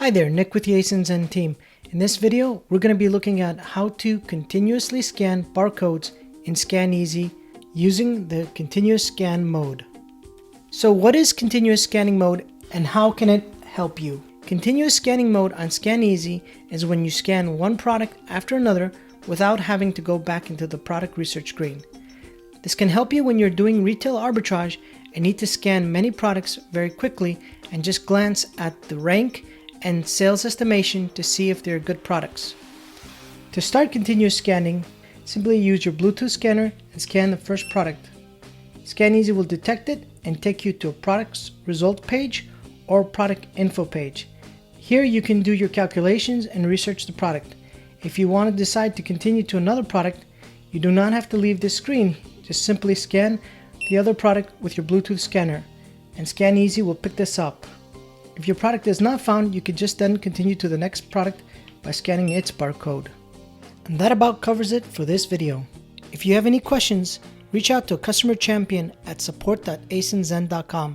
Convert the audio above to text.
Hi there, Nick with the ScanEZ team. In this video, we're going to be looking at how to continuously scan barcodes in ScanEZ using the continuous scan mode. So what is continuous scanning mode and how can it help you? Continuous scanning mode on ScanEZ is when you scan one product after another without having to go back into the product research screen. This can help you when you're doing retail arbitrage and need to scan many products very quickly and just glance at the rank and sales estimation to see if they're good products. To start continuous scanning, simply use your Bluetooth scanner and scan the first product. ScanEZ will detect it and take you to a product's result page or product info page. Here you can do your calculations and research the product. If you want to decide to continue to another product, you do not have to leave this screen. Just simply scan the other product with your Bluetooth scanner and ScanEZ will pick this up. If your product is not found, you can just then continue to the next product by scanning its barcode. And that about covers it for this video. If you have any questions, reach out to a customer champion at support.scanez.com.